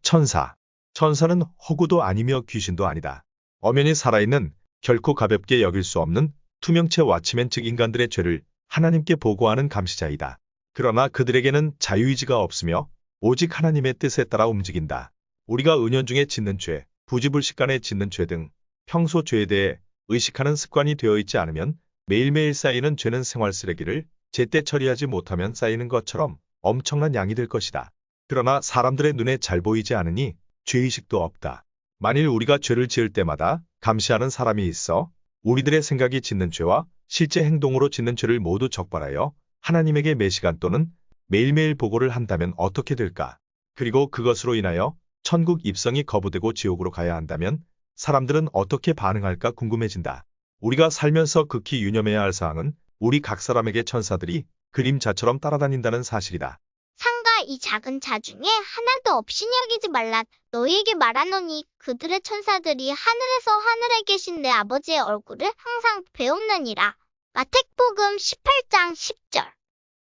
천사. 천사는 허구도 아니며 귀신도 아니다. 엄연히 살아있는, 결코 가볍게 여길 수 없는 투명체 왓치맨 즉 인간들의 죄를 하나님께 보고하는 감시자이다. 그러나 그들에게는 자유의지가 없으며 오직 하나님의 뜻에 따라 움직인다. 우리가 은연중에 짓는 죄, 부지불식간에 짓는 죄 등 평소 죄에 대해 의식하는 습관이 되어 있지 않으면 매일매일 쌓이는 죄는 생활 쓰레기를 제때 처리하지 못하면 쌓이는 것처럼 엄청난 양이 될 것이다. 그러나 사람들의 눈에 잘 보이지 않으니 죄의식도 없다. 만일 우리가 죄를 지을 때마다 감시하는 사람이 있어 우리들의 생각이 짓는 죄와 실제 행동으로 짓는 죄를 모두 적발하여 하나님에게 매시간 또는 매일매일 보고를 한다면 어떻게 될까? 그리고 그것으로 인하여 천국 입성이 거부되고 지옥으로 가야 한다면 사람들은 어떻게 반응할까 궁금해진다. 우리가 살면서 극히 유념해야 할 사항은 우리 각 사람에게 천사들이 그림자처럼 따라다닌다는 사실이다. 상가 이 작은 자 중에 하나도 없이 여기지 말라. 너희에게 말하노니 그들의 천사들이 하늘에 계신 내 아버지의 얼굴을 항상 배옵느니라. 마태복음 18장 10절.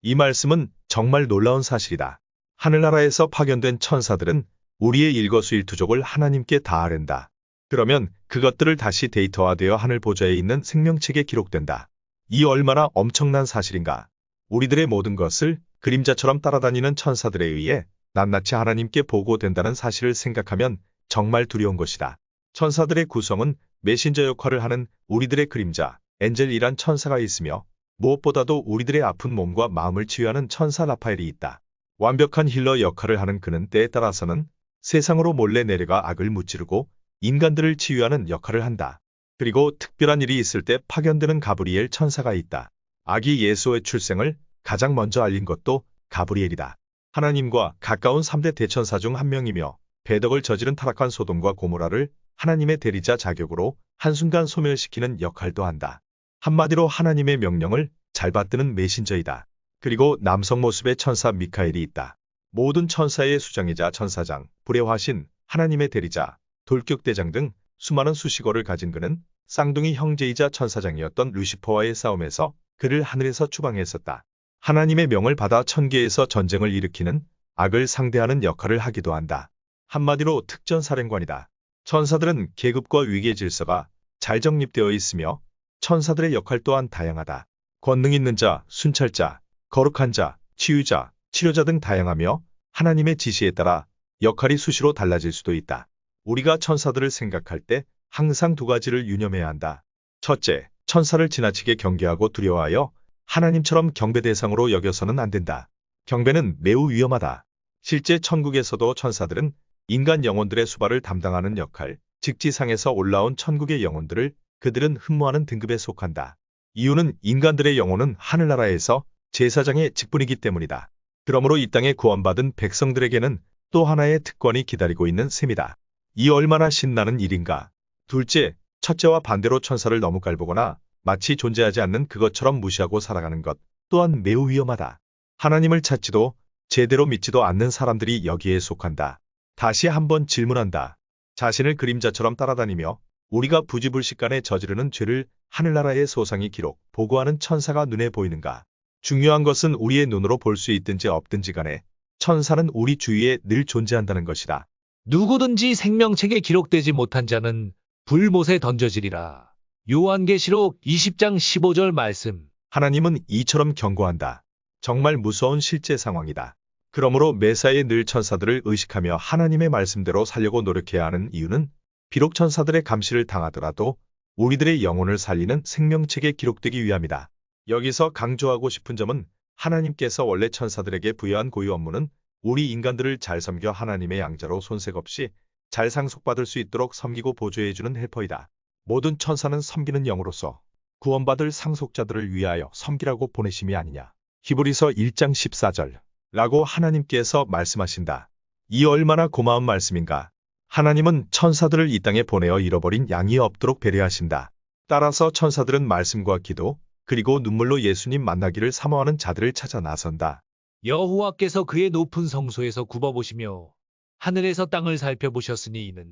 이 말씀은 정말 놀라운 사실이다. 하늘나라에서 파견된 천사들은 우리의 일거수일투족을 하나님께 다 아랜다. 그러면 그것들을 다시 데이터화되어 하늘 보좌에 있는 생명책에 기록된다. 이 얼마나 엄청난 사실인가. 우리들의 모든 것을 그림자처럼 따라다니는 천사들에 의해 낱낱이 하나님께 보고된다는 사실을 생각하면 정말 두려운 것이다. 천사들의 구성은 메신저 역할을 하는 우리들의 그림자, 엔젤이란 천사가 있으며 무엇보다도 우리들의 아픈 몸과 마음을 치유하는 천사 라파엘이 있다. 완벽한 힐러 역할을 하는 그는 때에 따라서는 세상으로 몰래 내려가 악을 무찌르고 인간들을 치유하는 역할을 한다. 그리고 특별한 일이 있을 때 파견되는 가브리엘 천사가 있다. 아기 예수의 출생을 가장 먼저 알린 것도 가브리엘이다. 하나님과 가까운 3대 대천사 중 한 명이며 배덕을 저지른 타락한 소돔과 고모라를 하나님의 대리자 자격으로 한순간 소멸시키는 역할도 한다. 한마디로 하나님의 명령을 잘 받드는 메신저이다. 그리고 남성 모습의 천사 미카엘이 있다. 모든 천사의 수장이자 천사장, 불의 화신, 하나님의 대리자, 돌격대장 등 수많은 수식어를 가진 그는 쌍둥이 형제이자 천사장이었던 루시퍼와의 싸움에서 그를 하늘에서 추방했었다. 하나님의 명을 받아 천계에서 전쟁을 일으키는 악을 상대하는 역할을 하기도 한다. 한마디로 특전사령관이다. 천사들은 계급과 위계 질서가 잘 정립되어 있으며 천사들의 역할 또한 다양하다. 권능 있는 자, 순찰자, 거룩한 자, 치유자, 치료자 등 다양하며 하나님의 지시에 따라 역할이 수시로 달라질 수도 있다. 우리가 천사들을 생각할 때 항상 두 가지를 유념해야 한다. 첫째, 천사를 지나치게 경계하고 두려워하여 하나님처럼 경배 대상으로 여겨서는 안 된다. 경배는 매우 위험하다. 실제 천국에서도 천사들은 인간 영혼들의 수발을 담당하는 역할, 즉 지상에서 올라온 천국의 영혼들을 그들은 흠모하는 등급에 속한다. 이유는 인간들의 영혼은 하늘나라에서 제사장의 직분이기 때문이다. 그러므로 이 땅에 구원받은 백성들에게는 또 하나의 특권이 기다리고 있는 셈이다. 이 얼마나 신나는 일인가. 둘째, 첫째와 반대로 천사를 너무 깔보거나 마치 존재하지 않는 그것처럼 무시하고 살아가는 것 또한 매우 위험하다. 하나님을 찾지도 제대로 믿지도 않는 사람들이 여기에 속한다. 다시 한번 질문한다. 자신을 그림자처럼 따라다니며 우리가 부지불식간에 저지르는 죄를 하늘나라의 소상히 기록, 보고하는 천사가 눈에 보이는가? 중요한 것은 우리의 눈으로 볼 수 있든지 없든지 간에 천사는 우리 주위에 늘 존재한다는 것이다. 누구든지 생명책에 기록되지 못한 자는 불못에 던져지리라. 요한계시록 20장 15절 말씀. 하나님은 이처럼 경고한다. 정말 무서운 실제 상황이다. 그러므로 매사에 늘 천사들을 의식하며 하나님의 말씀대로 살려고 노력해야 하는 이유는 비록 천사들의 감시를 당하더라도 우리들의 영혼을 살리는 생명책에 기록되기 위함이다. 여기서 강조하고 싶은 점은 하나님께서 원래 천사들에게 부여한 고유 업무는 우리 인간들을 잘 섬겨 하나님의 양자로 손색 없이 잘 상속받을 수 있도록 섬기고 보조해주는 헬퍼이다. 모든 천사는 섬기는 영으로서 구원받을 상속자들을 위하여 섬기라고 보내심이 아니냐. 히브리서 1장 14절 라고 하나님께서 말씀하신다. 이 얼마나 고마운 말씀인가. 하나님은 천사들을 이 땅에 보내어 잃어버린 양이 없도록 배려하신다. 따라서 천사들은 말씀과 기도, 그리고 눈물로 예수님 만나기를 사모하는 자들을 찾아 나선다. 여호와께서 그의 높은 성소에서 굽어보시며 하늘에서 땅을 살펴보셨으니 이는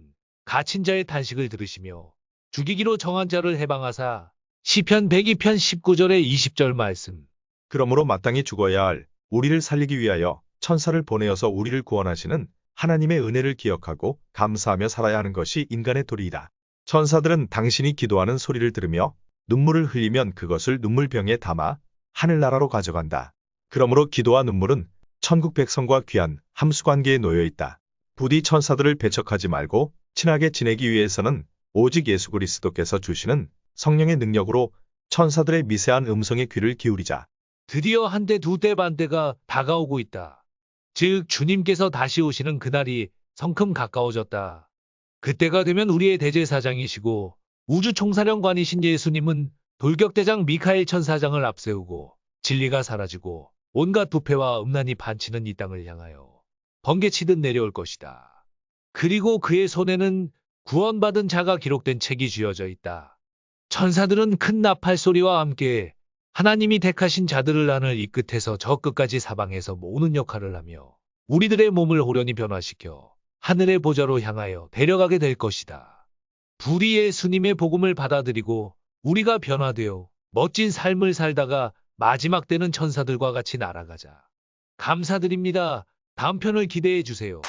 갇힌 자의 탄식을 들으시며 죽이기로 정한 자를 해방하사 시편 102편 19절에 20절 말씀. 그러므로 마땅히 죽어야 할 우리를 살리기 위하여 천사를 보내어서 우리를 구원하시는 하나님의 은혜를 기억하고 감사하며 살아야 하는 것이 인간의 도리이다. 천사들은 당신이 기도하는 소리를 들으며 눈물을 흘리면 그것을 눈물병에 담아 하늘나라로 가져간다. 그러므로 기도와 눈물은 천국 백성과 귀한 함수관계에 놓여 있다. 부디 천사들을 배척하지 말고 친하게 지내기 위해서는 오직 예수 그리스도께서 주시는 성령의 능력으로 천사들의 미세한 음성에 귀를 기울이자. 드디어 한 대, 두 대, 반대가 다가오고 있다. 즉 주님께서 다시 오시는 그날이 성큼 가까워졌다. 그때가 되면 우리의 대제사장이시고 우주총사령관이신 예수님은 돌격대장 미카엘 천사장을 앞세우고 진리가 사라지고 온갖 부패와 음란이 반치는 이 땅을 향하여 번개치듯 내려올 것이다. 그리고 그의 손에는 구원받은 자가 기록된 책이 쥐어져 있다. 천사들은 큰 나팔 소리와 함께 하나님이 택하신 자들을 하늘 이 끝에서 저 끝까지 사방에서 모으는 역할을 하며 우리들의 몸을 호련히 변화시켜 하늘의 보좌로 향하여 데려가게 될 것이다. 부디 예수님의 복음을 받아들이고 우리가 변화되어 멋진 삶을 살다가 마지막 때는 천사들과 같이 날아가자. 감사드립니다. 다음 편을 기대해 주세요.